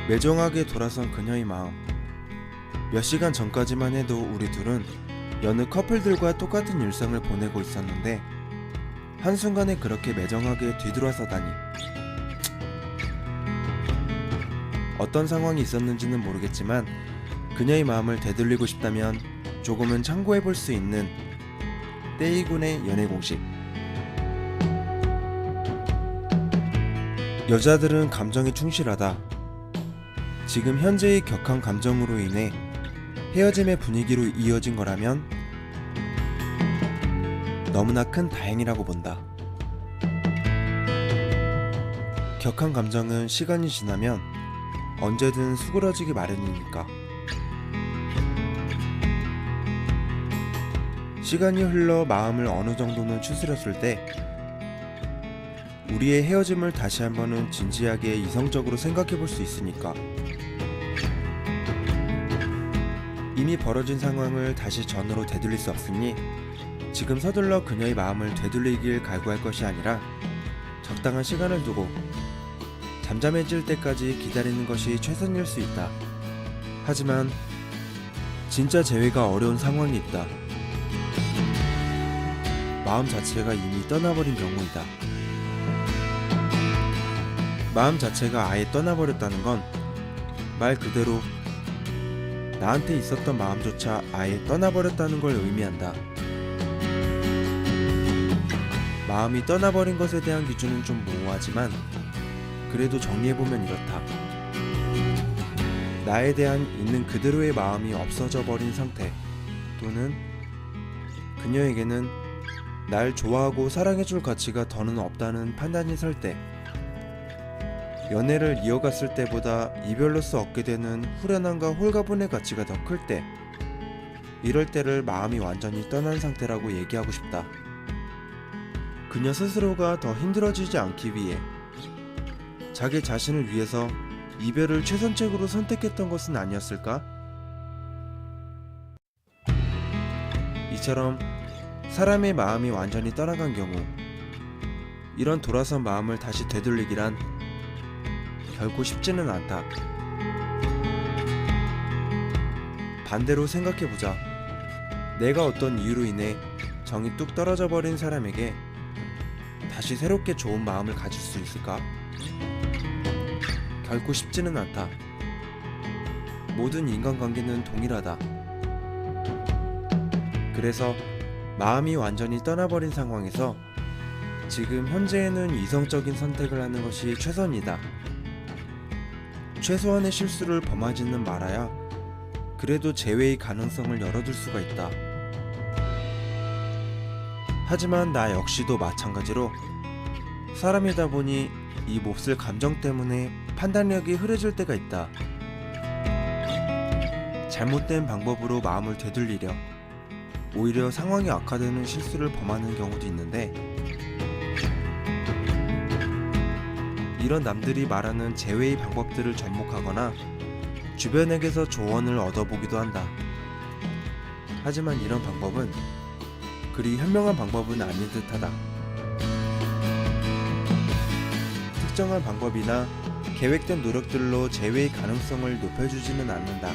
매정하게 돌아선 그녀의 마음. 몇 시간 전까지만 해도 우리 둘은 여느 커플들과 똑같은 일상을 보내고 있었는데 한순간에 그렇게 매정하게 뒤돌아서다니. 어떤 상황이 있었는지는 모르겠지만 그녀의 마음을 되돌리고 싶다면 조금은 참고해볼 수 있는 떼이군의 연애 공식. 여자들은 감정에 충실하다. 지금 현재의 격한 감정으로 인해 헤어짐의 분위기로 이어진 거라면 너무나 큰 다행이라고 본다. 격한 감정은 시간이 지나면 언제든 수그러지기 마련이니까. 시간이 흘러 마음을 어느 정도는 추스렸을 때 우리의 헤어짐을 다시 한번은 진지하게 이성적으로 생각해 볼 수 있으니까. 이미 벌어진 상황을 다시 전으로 되돌릴 수 없으니 지금 서둘러 그녀의 마음을 되돌리길 갈구할 것이 아니라 적당한 시간을 두고 잠잠해질 때까지 기다리는 것이 최선일 수 있다. 하지만 진짜 재회가 어려운 상황이 있다. 마음 자체가 이미 떠나버린 경우이다. 마음 자체가 아예 떠나버렸다는 건 말 그대로 나한테 있었던 마음조차 아예 떠나버렸다는 걸 의미한다. 마음이 떠나버린 것에 대한 기준은 좀 모호하지만 그래도 정리해보면 이렇다. 나에 대한 있는 그대로의 마음이 없어져 버린 상태, 또는 그녀에게는 날 좋아하고 사랑해줄 가치가 더는 없다는 판단이 설 때, 연애를 이어갔을 때보다 이별로서 얻게 되는 후련함과 홀가분의 가치가 더 클 때, 이럴 때를 마음이 완전히 떠난 상태라고 얘기하고 싶다. 그녀 스스로가 더 힘들어지지 않기 위해 자기 자신을 위해서 이별을 최선책으로 선택했던 것은 아니었을까? 이처럼 사람의 마음이 완전히 떠나간 경우, 이런 돌아선 마음을 다시 되돌리기란 결코 쉽지는 않다. 반대로 생각해보자. 내가 어떤 이유로 인해 정이 뚝 떨어져 버린 사람에게 다시 새롭게 좋은 마음을 가질 수 있을까? 결코 쉽지는 않다. 모든 인간관계는 동일하다. 그래서 마음이 완전히 떠나버린 상황에서 지금 현재에는 이성적인 선택을 하는 것이 최선이다. 최소한의 실수를 범하지는 말아야 그래도 재회의 가능성을 열어둘 수가 있다. 하지만 나 역시도 마찬가지로 사람이다 보니 이 몹쓸 감정 때문에 판단력이 흐려질 때가 있다. 잘못된 방법으로 마음을 되돌리려 오히려 상황이 악화되는 실수를 범하는 경우도 있는데, 이런 남들이 말하는 재회의 방법들을 접목하거나 주변에게서 조언을 얻어보기도 한다. 하지만 이런 방법은 그리 현명한 방법은 아닌 듯하다. 특정한 방법이나 계획된 노력들로 재회의 가능성을 높여주지는 않는다.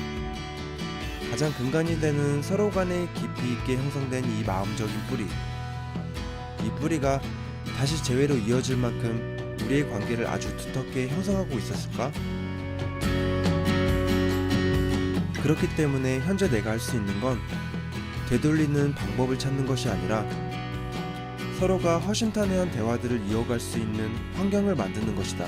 가장 근간이 되는 서로 간에 깊이 있게 형성된 이 마음적인 뿌리, 이 뿌리가 다시 재회로 이어질 만큼 우리의 관계를 아주 두텁게 형성하고 있었을까? 그렇기 때문에 현재 내가 할 수 있는 건 되돌리는 방법을 찾는 것이 아니라 서로가 허심탄회한 대화들을 이어갈 수 있는 환경을 만드는 것이다.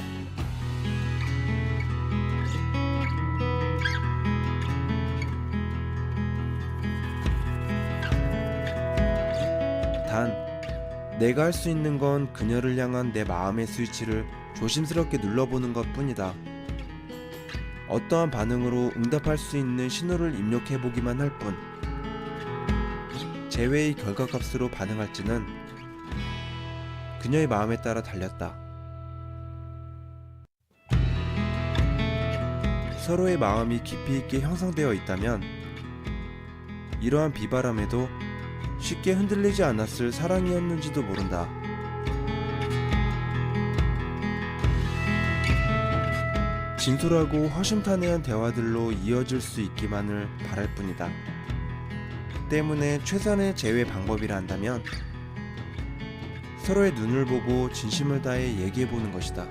단, 내가 할 수 있는 건 그녀를 향한 내 마음의 스위치를 조심스럽게 눌러보는 것 뿐이다. 어떠한 반응으로 응답할 수 있는 신호를 입력해보기만 할 뿐. 재회의 결과값으로 반응할지는 그녀의 마음에 따라 달렸다. 서로의 마음이 깊이 있게 형성되어 있다면 이러한 비바람에도 쉽게 흔들리지 않았을 사랑이었는지도 모른다. 진솔하고 허심탄회한 대화들로 이어질 수 있기만을 바랄 뿐이다. 때문에 최선의 제외 방법이라 한다면 서로의 눈을 보고 진심을 다해 얘기해 보는 것이다.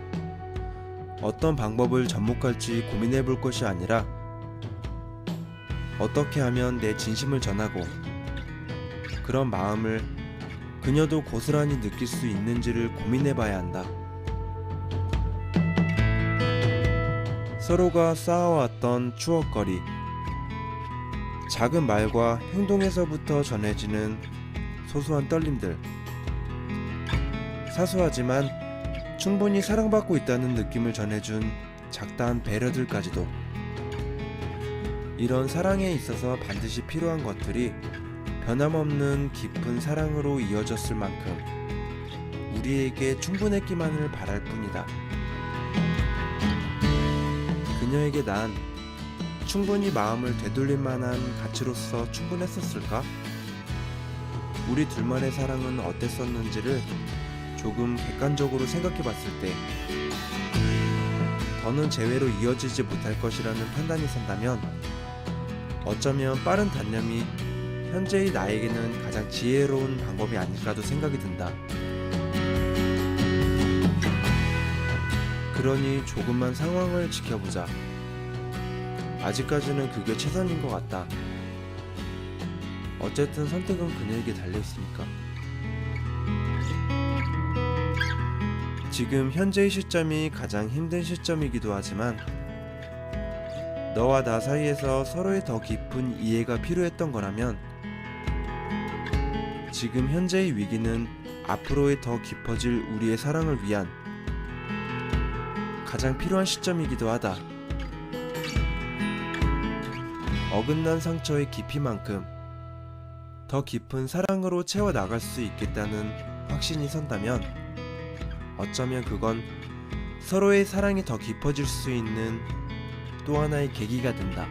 어떤 방법을 접목할지 고민해 볼 것이 아니라 어떻게 하면 내 진심을 전하고 그런 마음을 그녀도 고스란히 느낄 수 있는지를 고민해 봐야 한다. 서로가 쌓아왔던 추억거리, 작은 말과 행동에서부터 전해지는 소소한 떨림들, 사소하지만 충분히 사랑받고 있다는 느낌을 전해준 작다한 배려들까지도, 이런 사랑에 있어서 반드시 필요한 것들이 변함없는 깊은 사랑으로 이어졌을 만큼 우리에게 충분했기만을 바랄 뿐이다. 그녀에게 난 충분히 마음을 되돌릴 만한 가치로서 충분했었을까? 우리 둘만의 사랑은 어땠었는지를 조금 객관적으로 생각해 봤을 때 더는 재회로 이어지지 못할 것이라는 판단이 선다면 어쩌면 빠른 단념이 현재의 나에게는 가장 지혜로운 방법이 아닐까도 생각이 든다. 그러니 조금만 상황을 지켜보자. 아직까지는 그게 최선인 것 같다. 어쨌든 선택은 그녀에게 달려있으니까. 지금 현재의 시점이 가장 힘든 시점이기도 하지만 너와 나 사이에서 서로의 더 깊은 이해가 필요했던 거라면 지금 현재의 위기는 앞으로의 더 깊어질 우리의 사랑을 위한 가장 필요한 시점이기도 하다. 어긋난 상처의 깊이만큼 더 깊은 사랑으로 채워나갈 수 있겠다는 확신이 선다면 어쩌면 그건 서로의 사랑이 더 깊어질 수 있는 또 하나의 계기가 된다.